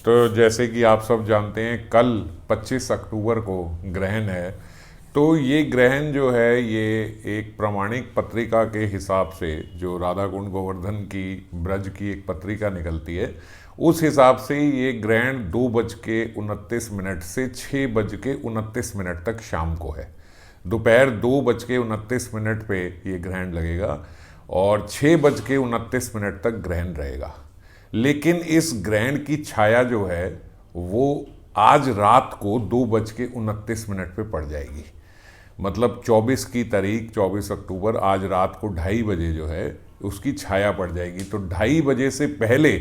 तो जैसे कि आप सब जानते हैं कल 25 अक्टूबर को ग्रहण है। तो ये ग्रहण जो है ये एक प्रामाणिक पत्रिका के हिसाब से, जो राधा कुंड गोवर्धन की ब्रज की एक पत्रिका निकलती है, उस हिसाब से ये ग्रहण 2:29 से 6:29 तक शाम को है। दोपहर 2:29 पे ये ग्रहण लगेगा और 6:29 तक ग्रहण रहेगा। लेकिन इस ग्रहण की छाया जो है वो आज रात को 2:29 पे पड़ जाएगी। मतलब 24 की तारीख 24 अक्टूबर आज रात को 2:30 जो है उसकी छाया पड़ जाएगी। तो 2:30 से पहले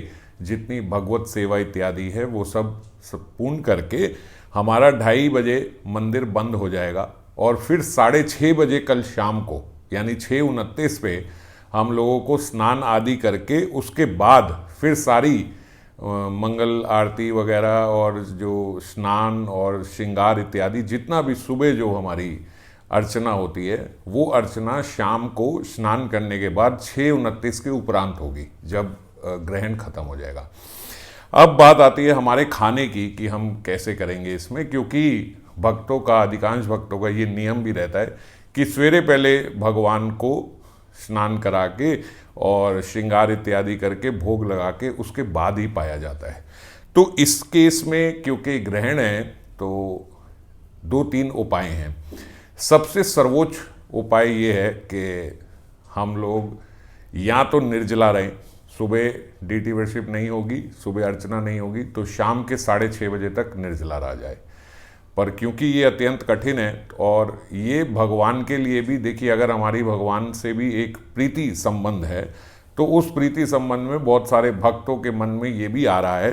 जितनी भगवत सेवा इत्यादि है वो सब पूर्ण करके हमारा 2:30 मंदिर बंद हो जाएगा और फिर 6:30 कल शाम को यानी 6:29 पे हम लोगों को स्नान आदि करके उसके बाद फिर सारी मंगल आरती वगैरह और जो स्नान और श्रृंगार इत्यादि जितना भी सुबह जो हमारी अर्चना होती है वो अर्चना शाम को स्नान करने के बाद 6:29 के उपरांत होगी, जब ग्रहण खत्म हो जाएगा। अब बात आती है हमारे खाने की कि हम कैसे करेंगे इसमें, क्योंकि भक्तों का, अधिकांश भक्तों का ये नियम भी रहता है कि सवेरे पहले भगवान को स्नान करा के और श्रृंगार इत्यादि करके भोग लगा के उसके बाद ही पाया जाता है। तो इस केस में क्योंकि ग्रहण है तो 2-3 उपाय हैं। सबसे सर्वोच्च उपाय ये है कि हम लोग या तो निर्जला रहें, सुबह डीटी वर्शिप नहीं होगी, सुबह अर्चना नहीं होगी, तो शाम के 6:30 तक निर्जला रह जाए। पर क्योंकि ये अत्यंत कठिन है और ये भगवान के लिए भी, देखिए अगर हमारी भगवान से भी एक प्रीति संबंध है तो उस प्रीति संबंध में बहुत सारे भक्तों के मन में ये भी आ रहा है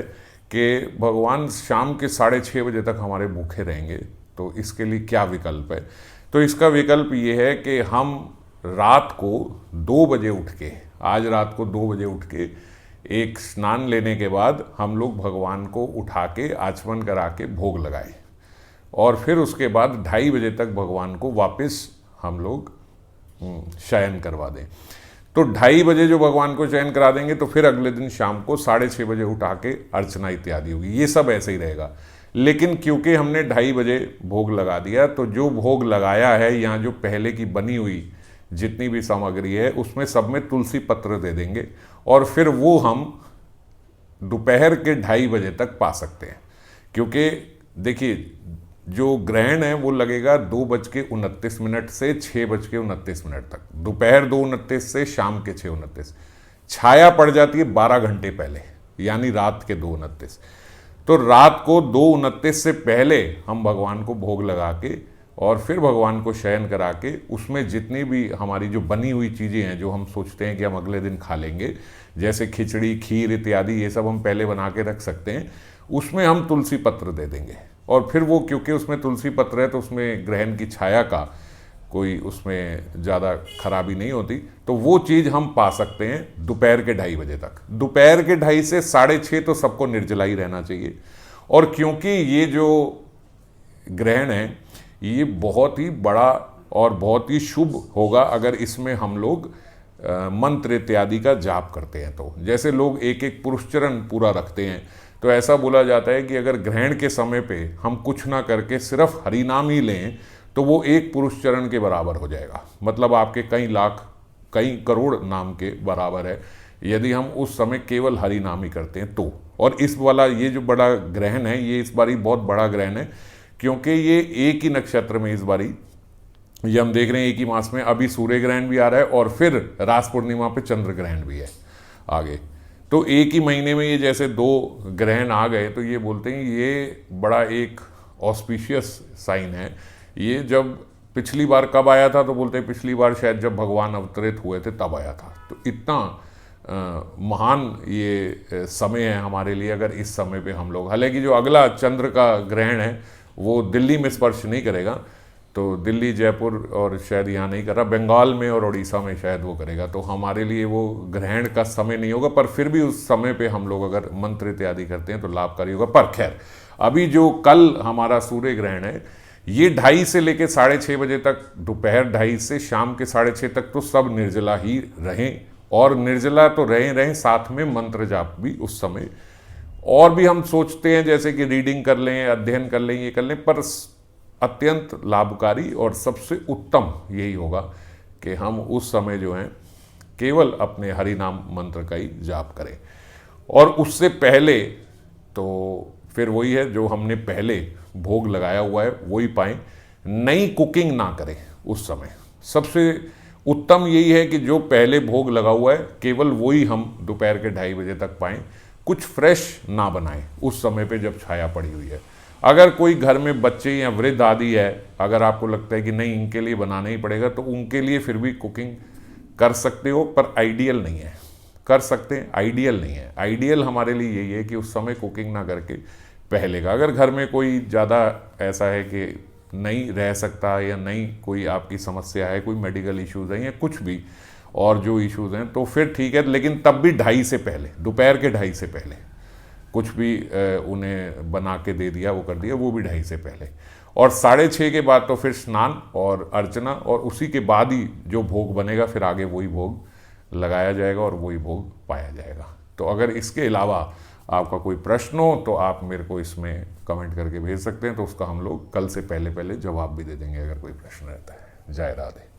कि भगवान शाम के 6:30 तक हमारे भूखे रहेंगे, तो इसके लिए क्या विकल्प है। तो इसका विकल्प ये है कि हम रात को 2 बजे उठ के, आज रात को 2 बजे उठ के एक स्नान लेने के बाद हम लोग भगवान को उठा के आचमन करा के भोग लगाए और फिर उसके बाद 2:30 तक भगवान को वापस हम लोग शयन करवा दें। तो 2:30 जो भगवान को शयन करा देंगे तो फिर अगले दिन शाम को 6:30 उठा के अर्चना इत्यादि होगी। ये सब ऐसे ही रहेगा। लेकिन क्योंकि हमने 2:30 भोग लगा दिया तो जो भोग लगाया है या जो पहले की बनी हुई जितनी भी सामग्री है उसमें सब में तुलसी पत्र दे देंगे और फिर वो हम दोपहर के 2:30 तक पा सकते हैं। क्योंकि देखिए जो ग्रहण है वो लगेगा 2:29 से 6:29 तक, दोपहर 2:29 से शाम के 6:29। छाया पड़ जाती है 12 घंटे पहले यानी रात के 2:29। तो रात को 2:29 से पहले हम भगवान को भोग लगा के और फिर भगवान को शयन करा के उसमें जितनी भी हमारी जो बनी हुई चीज़ें हैं जो हम सोचते हैं कि हम अगले दिन खा लेंगे, जैसे खिचड़ी, खीर इत्यादि, ये सब हम पहले बना के रख सकते हैं, उसमें हम तुलसी पत्र दे देंगे। और फिर वो क्योंकि उसमें तुलसी पत्र है तो उसमें ग्रहण की छाया का कोई उसमें ज़्यादा खराबी नहीं होती, तो वो चीज़ हम पा सकते हैं दोपहर के 2:30 तक। दोपहर के 2:30 से 6:30 तो सबको निर्जला ही रहना चाहिए। और क्योंकि ये जो ग्रहण है ये बहुत ही बड़ा और बहुत ही शुभ होगा अगर इसमें हम लोग मंत्र इत्यादि का जाप करते हैं। तो जैसे लोग एक एक पुरुष चरण पूरा रखते हैं, तो ऐसा बोला जाता है कि अगर ग्रहण के समय पे हम कुछ ना करके सिर्फ हरि नाम ही लें तो वो एक पुरुष चरण के बराबर हो जाएगा। मतलब आपके कई लाख, कई करोड़ नाम के बराबर है यदि हम उस समय केवल हरि नाम ही करते हैं तो। और इस वाला ये जो बड़ा ग्रहण है ये इस बारी बहुत बड़ा ग्रहण है क्योंकि ये एक ही नक्षत्र में इस बारी ये हम देख रहे हैं, एक ही मास में अभी सूर्य ग्रहण भी आ रहा है और फिर रास पूर्णिमा पे चंद्र ग्रहण भी है आगे। तो एक ही महीने में ये जैसे 2 ग्रहण आ गए तो ये बोलते हैं ये बड़ा एक ऑस्पिशियस साइन है। ये जब पिछली बार कब आया था तो बोलते हैं पिछली बार शायद जब भगवान अवतरित हुए थे तब आया था। तो इतना महान ये समय है हमारे लिए अगर इस समय पे हम लोग, हालांकि जो अगला चंद्र का ग्रहण है वो दिल्ली में स्पर्श नहीं करेगा, तो दिल्ली, जयपुर और शायद यहाँ नहीं कर रहा, बंगाल में और उड़ीसा में शायद वो करेगा, तो हमारे लिए वो ग्रहण का समय नहीं होगा। पर फिर भी उस समय पे हम लोग अगर मंत्र इत्यादि करते हैं तो लाभकारी होगा। पर खैर अभी जो कल हमारा सूर्य ग्रहण है ये 2:30 से लेकर 6:30 तक, दोपहर 2:30 से शाम के 6:30 तक तो सब निर्जला ही रहें। और निर्जला तो रहें साथ में मंत्र जाप भी उस समय। और भी हम सोचते हैं जैसे कि रीडिंग कर लें, अध्ययन कर लें, ये कर लें, पर अत्यंत लाभकारी और सबसे उत्तम यही होगा कि हम उस समय जो है केवल अपने हरि नाम मंत्र का ही जाप करें। और उससे पहले तो फिर वही है जो हमने पहले भोग लगाया हुआ है वही पाएं, नई कुकिंग ना करें उस समय। सबसे उत्तम यही है कि जो पहले भोग लगा हुआ है केवल वही हम दोपहर के 2:30 बजे तक पाएं, कुछ फ्रेश ना बनाएं उस समय पे जब छाया पड़ी हुई है। अगर कोई घर में बच्चे या वृद्ध आदि है, अगर आपको लगता है कि नहीं इनके लिए बनाना ही पड़ेगा, तो उनके लिए फिर भी कुकिंग कर सकते हो, पर आइडियल नहीं है। कर सकते हैं, आइडियल नहीं है। आइडियल हमारे लिए यही है कि उस समय कुकिंग ना करके पहले का। अगर घर में कोई ज़्यादा ऐसा है कि नहीं रह सकता या नहीं कोई आपकी समस्या है, कोई मेडिकल इश्यूज़ हैं या कुछ भी और जो इश्यूज़ हैं, तो फिर ठीक है, लेकिन तब भी 2:30 से पहले, दोपहर के 2:30 से पहले कुछ भी उन्हें बना के दे दिया, वो कर दिया, वो भी 2:30 से पहले। और 6:30 के बाद तो फिर स्नान और अर्चना, और उसी के बाद ही जो भोग बनेगा फिर आगे वही भोग लगाया जाएगा और वही भोग पाया जाएगा। तो अगर इसके अलावा आपका कोई प्रश्न हो तो आप मेरे को इसमें कमेंट करके भेज सकते हैं, तो उसका हम लोग कल से पहले पहले जवाब भी दे देंगे अगर कोई प्रश्न रहता है। जय राधे।